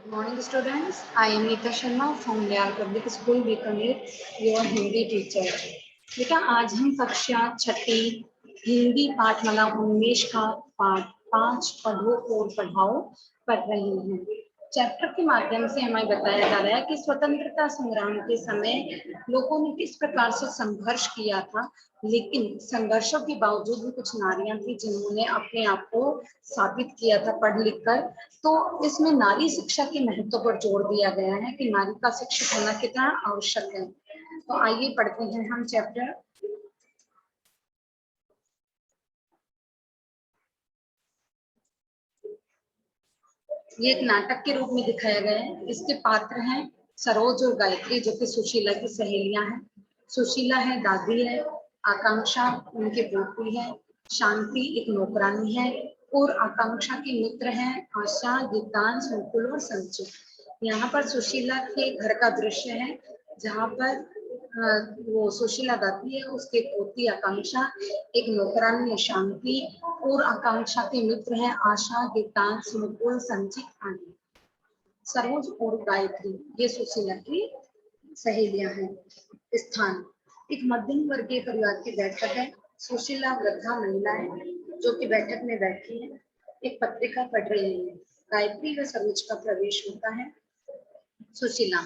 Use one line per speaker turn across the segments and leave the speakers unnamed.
Morning students, I am Neeta Sharma from Dayal Public School Bikaner, your Hindi teacher. बेटा आज हम कक्षा छठी हिंदी पाठमाला उन्मेष का पाठ 5 पढ़ो और पढ़ाओ पढ़ रहे हैं। चैप्टर के माध्यम से हमें बताया जा रहा है कि स्वतंत्रता संग्राम के समय लोगों ने किस प्रकार से संघर्ष किया था, लेकिन संघर्षों के बावजूद भी कुछ नारियां थी जिन्होंने अपने आप को साबित किया था पढ़ लिख कर। तो इसमें नारी शिक्षा के महत्व पर जोर दिया गया है कि नारी का शिक्षित होना कितना आवश्यक है। तो आइए पढ़ते हैं हम चैप्टर। ये एक नाटक के रूप में दिखाया गया है। इसके पात्र हैं सरोज और गायत्री, जो कि सुशीला की सहेलियां हैं। सुशीला है दादी है, आकांक्षा उनकी पोती है, शांति एक नौकरानी है और आकांक्षा के मित्र हैं आशा, गीतांश, मुकुल और संचित। यहाँ पर सुशीला के घर का दृश्य है जहाँ पर वो सुशीला दादी है, उसके पोती आकांक्षा, एक नौकरानी है शांति और आकांक्षा के मित्र हैं आशा, गीतांश, मुकुल, संचित आदि। सरोज और गायत्री ये सुशीला की सहेलियां हैं। स्थान एक मध्यम वर्गीय परिवार की बैठक है। सुशीला वृद्धा महिला है जो कि बैठक में बैठी है, एक पत्रिका पढ़ रही है। गायत्री व सरोज का प्रवेश होता है। सुशीला,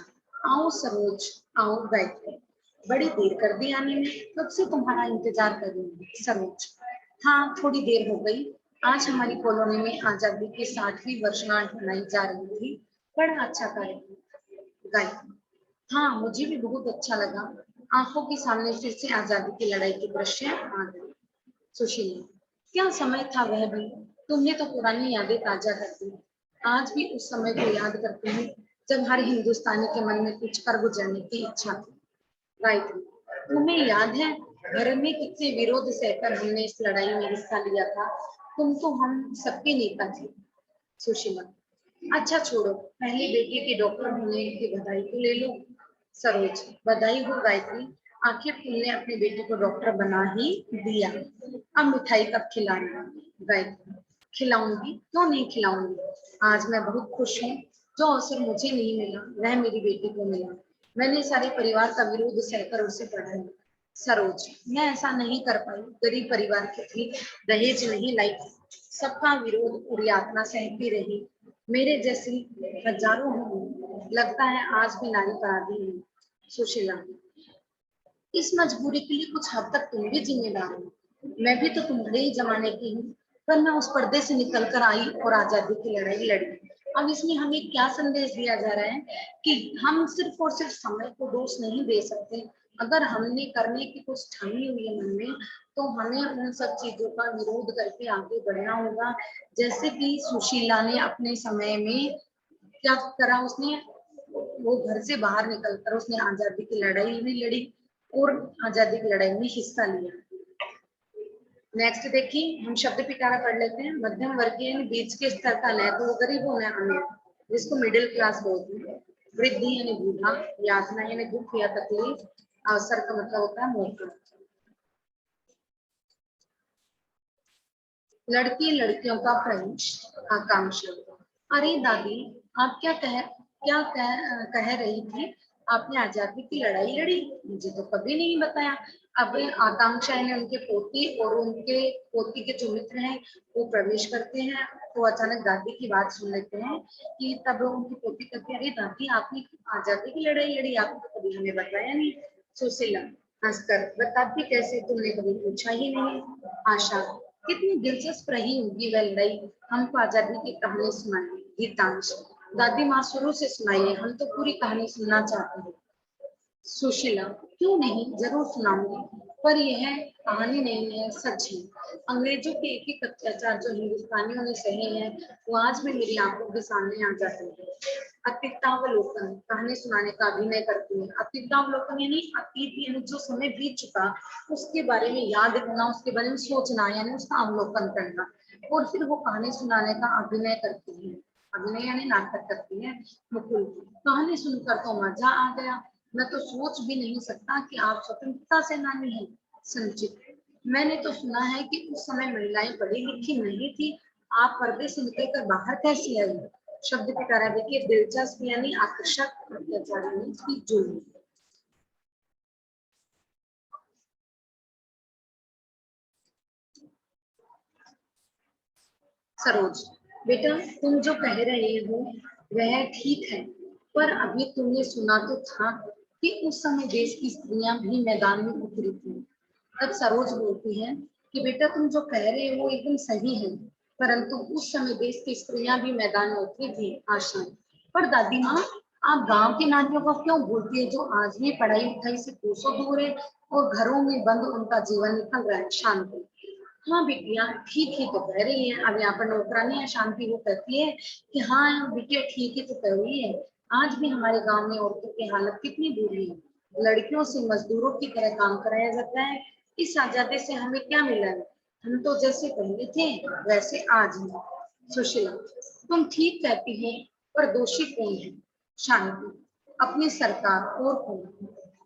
आओ सरोज, आओ गायत्री, बड़ी देर कर दी आने में, कब से तुम्हारा इंतजार कर रही हूँ। सरोज, हाँ थोड़ी देर हो गई। आज हमारी कॉलोनी में आजादी की 60वीं वर्षगांठ मनाई जा रही थी, बड़ा अच्छा कार्यक्रम। गायत्री, हाँ मुझे भी बहुत अच्छा लगा। आंखों के सामने फिर से आजादी की लड़ाई के दृश्य आ गए। सुशीला, क्या समय था वह भी, तुमने तो पुरानी यादें ताजा कर दी। आज भी उस समय को याद करते हैं जब हर हिंदुस्तानी के मन में कुछ कर गुजरने की इच्छा थी। गायत्री, तुम्हें याद है घर में कितने विरोध सहकर हमने इस लड़ाई में हिस्सा लिया था। तुम तो हम सबके नेता थे। सुशीला, अच्छा छोड़ो, पहले बेटे के डॉक्टर होने की बधाई तो ले लो। सरोज, बधाई हो गायत्री, आखिर तुमने अपने बेटे को डॉक्टर बना ही दिया। अब मिठाई कब खिलाना। गायत्री, खिलाऊंगी, क्यों नहीं खिलाऊंगी। आज मैं बहुत खुश हूँ। जो अवसर मुझे नहीं मिला वह मेरी बेटी को मिला। मैंने सारे परिवार का विरोध सहकर उसे पढ़ाया। सरोज, मैं ऐसा नहीं कर पाई, गरीब परिवार की थी, दहेज नहीं लाई, सबका विरोध और यातना सहती रही। मेरे जैसी हजारों होंगी, लगता है आज भी नारी अपराधी है। सुशीला, इस मजबूरी के लिए कुछ हद तक तुम भी जिम्मेदार हो। मैं भी तो तुम्हारे ही जमाने की हूँ, पर मैं उस पर्दे से निकल कर आई और आजादी की लड़ाई लड़ी। अब इसमें हमें क्या संदेश दिया जा रहा है कि हम सिर्फ और सिर्फ समय को दोष नहीं दे सकते। अगर हमने करने की कुछ ठानी हुई है मन में, तो हमें उन सब चीजों का विरोध करके आगे बढ़ना होगा। जैसे कि सुशीला ने अपने समय में क्या करा, उसने वो घर से बाहर निकलकर उसने आजादी की लड़ाई भी लड़ी और आजादी की लड़ाई में हिस्सा लिया। नेक्स्ट देखिए, हम शब्द पिटारा पढ़ लेते हैं। मध्यम वर्गीय बीच के स्तर का न तो गरीबों में अमीर, जिसको मिडिल क्लास बोलते हैं। वृद्धि यानी बूढ़ा, यातना यानी दुख या तकलीफ, अवसर का मतलब होता है मौका। लड़की लड़कियों का प्रवेश, आकांक्षा, अरे दादी, आप कह रही थी, आपने आजादी की लड़ाई लड़ी, मुझे तो कभी नहीं बताया। अब आकांक्षा ने उनके पोती और उनके पोती के जो मित्र हैं वो प्रवेश करते हैं, तो अचानक दादी की बात सुन लेते हैं कि तब उनकी पोती कहती है, अरे दादी आपने आजादी की लड़ाई लड़ी, आपने तो कभी हमें बताया नहीं। सुशीला हंसकर, बताती कैसे, तुमने कभी पूछा ही नहीं। आशा, कितनी दिलचस्प रही होगी वह लड़ाई, हमको आजादी की कहानी सुनाइए। गीतांश, दादी माँ शुरू से सुनाइए, हम तो पूरी कहानी सुनना चाहते हैं। सुशीला, क्यों नहीं, जरूर सुनाऊंगी, पर यह कहानी नहीं है, सच है। अंग्रेजों के एक एक अत्याचार जो हिंदुस्तानियों ने सहे हैं वो आज भी मेरी आंखों के सामने आ जाते हैं। अतीतावलोकन, कहानी सुनाने का अभिनय करती है। अतीतावलोकन यानी अतीत यानी जो समय बीत चुका उसके बारे में याद करना, उसके बारे में सोचना, यानी उसका अवलोकन करना, और फिर वो कहानी सुनाने का अभिनय करती है। अभिनय यानी नाटक करती है। मुकुल, कहानी सुनकर तो मजा आ गया, मैं तो सोच भी नहीं सकता कि आप स्वतंत्रता सेनानी हैं। संचित, मैंने तो सुना है कि उस समय महिलाएं पढ़ी लिखी नहीं थी, आप पर्दे से निकलकर बाहर कैसे आई। शब्द पिटारा देखिए, दिलचस्प यानी आकर्षक, अत्याचार यानी कि जुल्म। सरोज, बेटा तुम जो कह रहे हो वह ठीक है, पर अभी तुमने सुना तो था कि उस समय देश की स्त्रियां भी मैदान में उतरी थी। तब सरोज बोलती है कि बेटा तुम जो कह रहे हो वो एकदम सही है, परंतु उस समय देश की स्त्रियां भी मैदान में उतरी थी आशा। पर दादी माँ, आप गांव की नारियों को क्यों भूलती है जो आज भी पढ़ाई लिखाई से कोसों दूर है और घरों में बंद उनका जीवन निकल रहा है शांति। हाँ बिटिया ठीक ही तो कह रही है। अब यहाँ पर नौकरानी है शांति, वो कहती है कि हाँ बिटिया ठीक ही तो कह रही है। आज भी हमारे गांव में औरतों की हालत कितनी बुरी है, लड़कियों से मजदूरों की तरह काम कराया जाता है। इस आजादी से हमें क्या मिला है? हम तो जैसे पहले थे वैसे आज हैं। सुशीला, तुम ठीक कहती हो, पर दोषी कौन है? शांति, अपनी सरकार और कौन?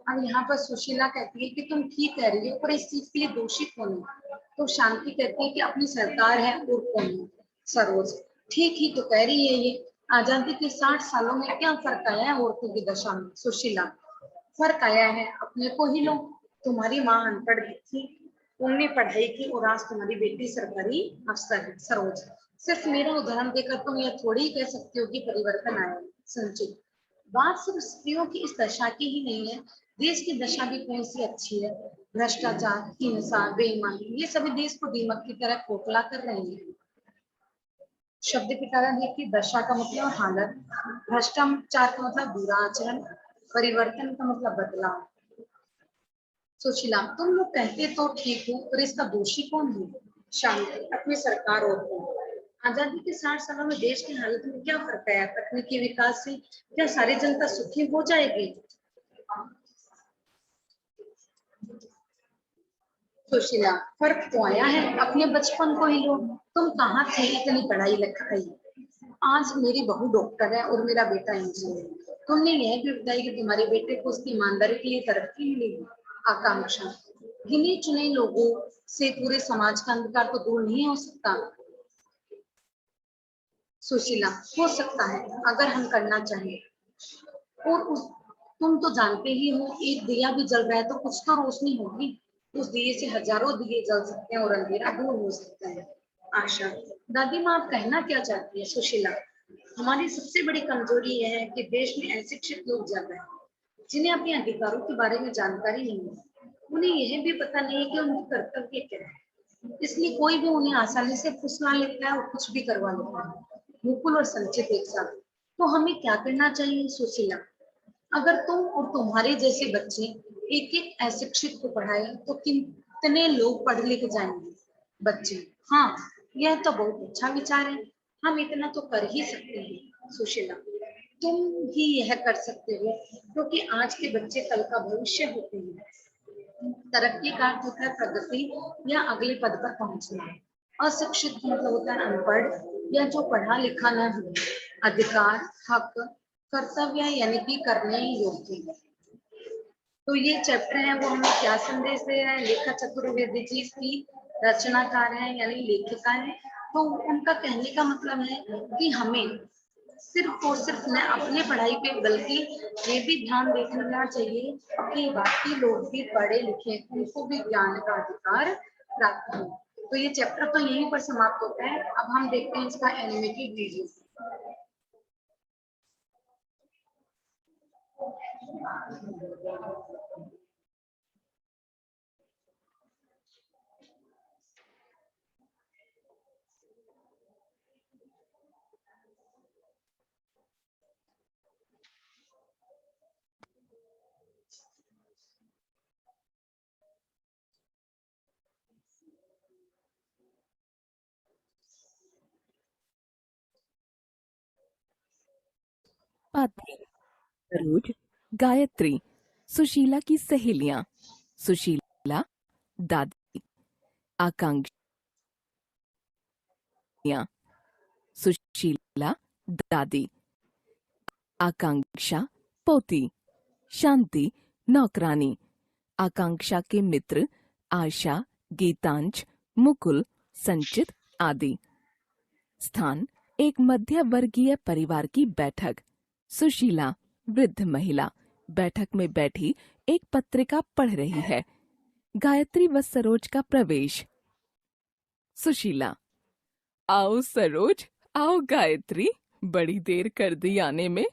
अब यहाँ पर सुशीला कहती है कि तुम ठीक कह रही हो, पर इस चीज के लिए दोषी कौन है? तो शांति कहती है कि अपनी सरकार है और कौन है? सरोज, ठीक ही तो कह रही है ये। आजादी के 60 सालों में क्या फर्क आया है औरतों की दशा में? सुशीला, फर्क आया है, अपने को ही लो। तुम्हारी माँ अनपढ़ थी, तुमने पढ़ाई की और आज तुम्हारी बेटी सरकारी अफसर है। सरोज, सिर्फ मेरा उदाहरण देकर तुम यह थोड़ी ही कह सकती हो कि परिवर्तन आया है। संचित, बात सिर्फ स्त्रियों की इस दशा की ही नहीं है, देश की दशा भी कौन सी अच्छी है। भ्रष्टाचार, हिंसा, बेईमानी, ये सभी देश को दीमक की तरह खोखला कर रहे हैं। शब्द पिटारा देखिए, दशा का मतलब हालत, भ्रष्टाचार का मतलब बुरा आचरण, परिवर्तन का मतलब बदलाव। सुशीला, तुम लोग कहते तो ठीक हो, पर इसका दोषी कौन है? शांति, अपनी सरकार और कौन? आजादी के 60 सालों में देश की हालत में क्या फर्क आया? तकनीकी विकास से क्या सारी जनता सुखी हो जाएगी? सुशीला, फर्क तो आया है, अपने बचपन को ही लो। तुम कहाँ थे इतनी पढ़ाई लिखाई? आज मेरी बहू डॉक्टर है और मेरा बेटा इंजीनियर। तुमने यह भी बताया कि तुम्हारे बेटे को उसकी ईमानदारी के लिए तरक्की मिलेगी। आकांक्षा, गिने चुने लोगों से पूरे समाज का अंधकार तो दूर नहीं हो सकता। सुशीला, हो सकता है अगर हम करना चाहें। और तुम तो जानते ही हो, एक दिया भी जल रहा है तो कुछ तो रोशनी होगी। उस दिए से हजारों दिए जल सकते हैं और अंधेरा दूर हो सकता है। आशा, दादी माँ आप कहना क्या चाहती है? सुशीला, हमारी सबसे बड़ी कमजोरी यह है कि देश में अशिक्षित लोग ज्यादा हैं, जिन्हें अपने अधिकारों के बारे में जानकारी नहीं है। उन्हें यह भी पता नहीं है कि उनके कर्तव्य क्या है, इसलिए कोई भी उन्हें आसानी से फुसला लेता है और कुछ भी करवा लेता है। मुकुल और संचित एक साथ, तो हमें क्या करना चाहिए? सुशीला, अगर तुम और तुम्हारे जैसे बच्चे एक एक अशिक्षित को पढ़ाए तो कितने लोग पढ़ लिख जाएंगे? बच्चे, हाँ यह तो बहुत अच्छा विचार है, हम इतना तो कर ही सकते हैं। सुशीला, तुम ही यह कर सकते हो, क्योंकि आज के बच्चे कल का भविष्य होते हैं। तरक्की का अर्थ होता है प्रगति या अगले पद पर पहुंचना। अशिक्षित मतलब होता है अनपढ़ या जो पढ़ा लिखा न हो। अधिकार, हक, कर्तव्य यानी कि करने योग्य। तो ये चैप्टर है वो हमें क्या संदेश दे रहा है? लेखा चतुर्वेदी जी इसकी रचनाकार है यानी लेखिका है। तो उनका कहने का मतलब है कि हमें सिर्फ और सिर्फ न अपने पढ़ाई पे बल्कि ये भी ध्यान देखना चाहिए कि बाकी लोग भी पढ़े लिखे, उनको भी ज्ञान का अधिकार प्राप्त हो। तो ये चैप्टर तो यहीं पर समाप्त होता है। अब हम देखते हैं इसका एनिमेटेड वीडियो।
पाथी, सरोज, गायत्री, सुशीला की सहेलियां, सुशीला, दादी, आकांक्षा, सुशीला, दादी, आकांक्षा, पोती, शांति, नौकरानी, आकांक्षा के मित्र, आशा, गीतांश, मुकुल, संचित आदि। स्थान, एक मध्य वर्गीय परिवार की बैठक। सुशीला, वृद्ध महिला, बैठक में बैठी एक पत्रिका पढ़ रही है। गायत्री व सरोज का प्रवेश। सुशीला, आओ सरोज, आओ गायत्री, बड़ी देर कर दी आने में।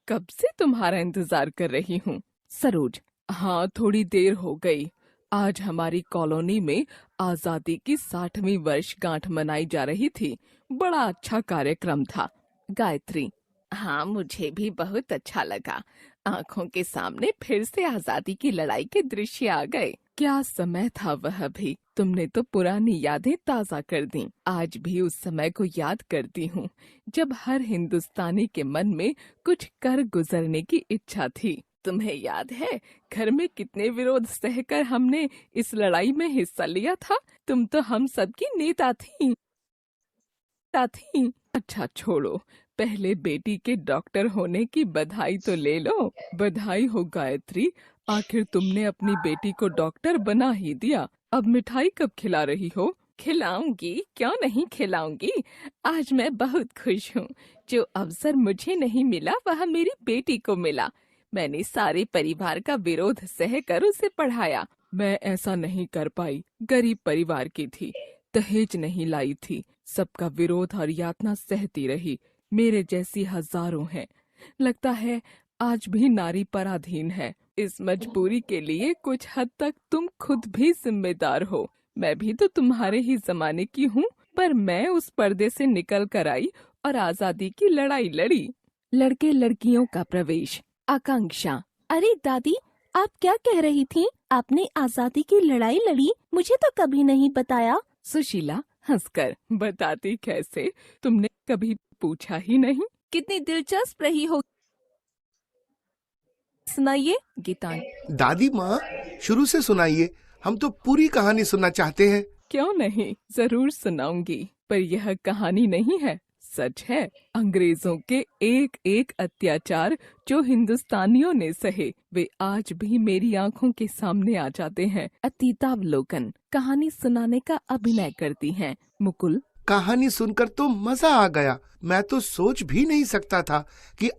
कब से तुम्हारा इंतजार कर रही हूँ। सरोज, हाँ थोड़ी देर हो गई। आज हमारी कॉलोनी में आजादी की 60वीं वर्षगांठ मनाई जा रही थी। बड़ा अच्छा कार्यक्रम था। गायत्री, हाँ मुझे भी बहुत अच्छा लगा। आंखों के सामने फिर से आजादी की लड़ाई के दृश्य आ गए। क्या समय था वह भी। तुमने तो पुरानी यादें ताजा कर दी। आज भी उस समय को याद करती हूँ जब हर हिंदुस्तानी के मन में कुछ कर गुजरने की इच्छा थी। तुम्हें याद है घर में कितने विरोध सहकर हमने इस लड़ाई में हिस्सा लिया था। तुम तो हम सबकी नेता थी। अच्छा छोड़ो, पहले बेटी के डॉक्टर होने की बधाई तो ले लो। बधाई हो गायत्री, आखिर तुमने अपनी बेटी को डॉक्टर बना ही दिया। अब मिठाई कब खिला रही हो। खिलाऊंगी, क्यों नहीं खिलाऊंगी। आज मैं बहुत खुश हूँ। जो अवसर मुझे नहीं मिला वह मेरी बेटी को मिला। मैंने सारे परिवार का विरोध सहकर उसे पढ़ाया। मैं ऐसा नहीं कर पाई, गरीब परिवार की थी, दहेज नहीं लाई थी, सबका विरोध और यातना सहती रही। मेरे जैसी हजारों हैं। लगता है आज भी नारी पराधीन है। इस मजबूरी के लिए कुछ हद तक तुम खुद भी जिम्मेदार हो। मैं भी तो तुम्हारे ही जमाने की हूँ, पर मैं उस पर्दे से निकल कर आई और आजादी की लड़ाई लड़ी। लड़के लड़कियों का प्रवेश। आकांक्षा, अरे दादी, आप क्या कह रही थी। आपने आजादी की लड़ाई लड़ी, मुझे तो कभी नहीं बताया। सुशीला हंसकर, बताती कैसे, तुमने कभी पूछा ही नहीं। कितनी दिलचस्प रही हो, सुनाइए। गीतांजलि,
दादी माँ, शुरू से सुनाइए, हम तो पूरी कहानी सुनना चाहते हैं।
क्यों नहीं, जरूर सुनाऊंगी, पर यह कहानी नहीं है, सच है। अंग्रेजों के एक एक अत्याचार जो हिंदुस्तानियों ने सहे, वे आज भी मेरी आंखों के सामने आ जाते हैं। अतीतावलोकन, कहानी सुनाने का अभिनय करती हैं। मुकुल,
कहानी सुनकर तो मजा आ गया। मैं तो सोच भी नहीं सकता था कि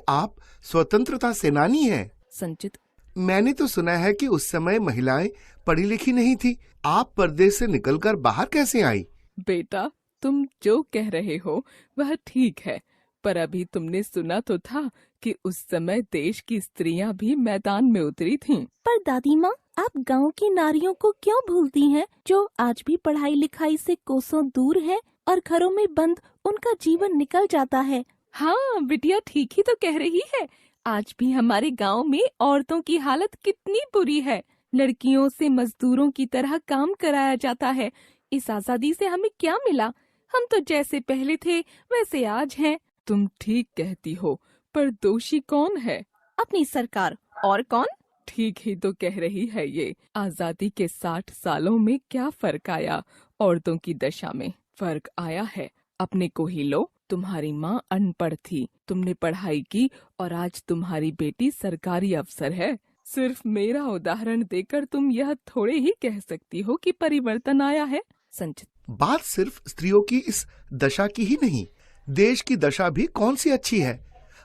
आप स्वतंत्रता सेनानी हैं।
संचित,
मैंने तो सुना है कि उस समय महिलाएं पढ़ी लिखी नहीं थी। आप परदेश से निकलकर बाहर कैसे आई।
बेटा, तुम जो कह रहे हो वह ठीक है, पर अभी तुमने सुना तो था कि उस समय देश की स्त्रियां भी मैदान में उतरी थीं। पर दादी माँ, आप गांव की नारियों को क्यों भूलती हैं, जो आज भी पढ़ाई लिखाई से कोसों दूर है और घरों में बंद उनका जीवन निकल जाता है। हाँ बिटिया, ठीक ही तो कह रही है। आज भी हमारे गांव में औरतों की हालत कितनी बुरी है। लड़कियों से मजदूरों की तरह काम कराया जाता है। इस आजादी से हमें क्या मिला। हम तो जैसे पहले थे वैसे आज हैं। तुम ठीक कहती हो, पर दोषी कौन है। अपनी सरकार, और कौन। ठीक ही तो कह रही है ये। आजादी के 60 सालों में क्या फर्क आया। औरतों की दशा में फर्क आया है। अपने को ही लो, तुम्हारी माँ अनपढ़ थी, तुमने पढ़ाई की और आज तुम्हारी बेटी सरकारी अफसर है। सिर्फ मेरा उदाहरण देकर तुम यह थोड़े ही कह सकती हो कि परिवर्तन आया है। संचित,
बात सिर्फ स्त्रियों की इस दशा की ही नहीं, देश की दशा भी कौन सी अच्छी है।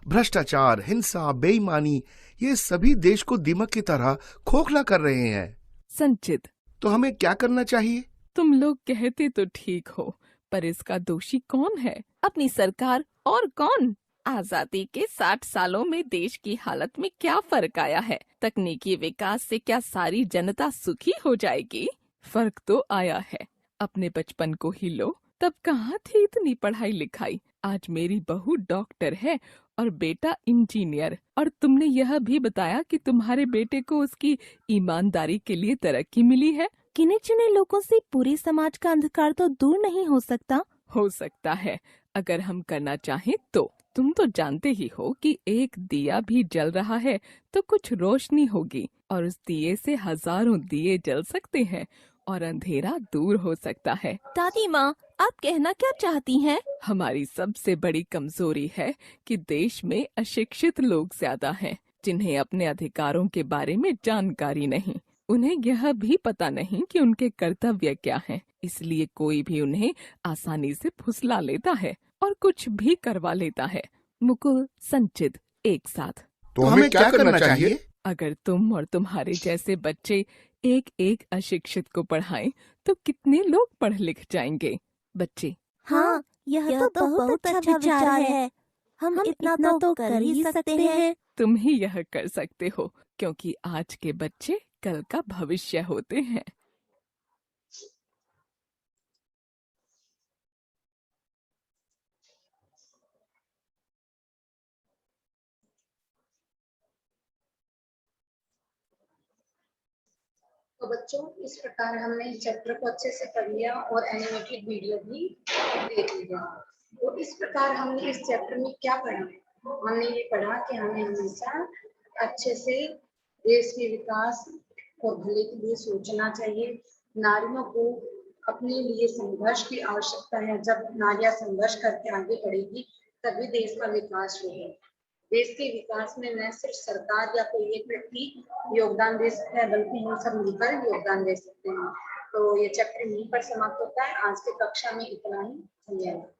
भ्रष्टाचार, हिंसा, बेईमानी, ये सभी देश को दीमक की तरह खोखला कर रहे हैं।
संचित,
तो हमें क्या करना चाहिए।
तुम लोग कहते तो ठीक हो, पर इसका दोषी कौन है। अपनी सरकार, और कौन। आजादी के 60 सालों में देश की हालत में क्या फर्क आया है। तकनीकी विकास से क्या सारी जनता सुखी हो जाएगी। फर्क तो आया है। अपने बचपन को ही लो, तब कहाँ थी इतनी पढ़ाई लिखाई। आज मेरी बहू डॉक्टर है और बेटा इंजीनियर, और तुमने यह भी बताया कि तुम्हारे बेटे को उसकी ईमानदारी के लिए तरक्की मिली है। गिने चुने लोगों से पूरे समाज का अंधकार तो दूर नहीं हो सकता। हो सकता है, अगर हम करना चाहें तो। तुम तो जानते ही हो कि एक दिया भी जल रहा है तो कुछ रोशनी होगी, और उस दिए से हजारों दिए जल सकते हैं और अंधेरा दूर हो सकता है। दादी माँ, आप कहना क्या चाहती हैं? हमारी सबसे बड़ी कमजोरी है कि देश में अशिक्षित लोग ज्यादा हैं, जिन्हें अपने अधिकारों के बारे में जानकारी नहीं। उन्हें यह भी पता नहीं कि उनके कर्तव्य क्या हैं। इसलिए कोई भी उन्हें आसानी से फुसला लेता है और कुछ भी करवा लेता है। मुकुल, संचित एक साथ।
तो हमें क्या करना चाहिए?
अगर तुम और तुम्हारे जैसे बच्चे एक एक अशिक्षित को पढ़ाएं तो कितने लोग पढ़ लिख जाएंगे। बच्चे,
हाँ, यह तो बहुत अच्छा विचार है। हम इतना तो कर ही सकते हैं।
तुम ही यह कर सकते हो, क्योंकि आज के बच्चे कल का भविष्य होते हैं।
तो बच्चों, इस प्रकार हमने चैप्टर को अच्छे से पढ़ लिया और एनिमेटेड वीडियो भी देख लिया। तो इस प्रकार हमने इस चैप्टर में क्या पढ़ा? हमने ये पढ़ा कि हमें हमेशा अच्छे से देश के विकास और भले के लिए सोचना चाहिए। नारियों को अपने लिए संघर्ष की आवश्यकता है। जब नारियां संघर्ष करके आगे बढ़ेगी तभी देश का विकास होगा। देश के विकास में न सिर्फ सरकार या कोई एक व्यक्ति योगदान दे सकता है, बल्कि हम सब मिलकर योगदान दे सकते हैं। तो ये चैप्टर यहीं पर समाप्त होता है। आज की कक्षा में इतना ही। धन्यवाद।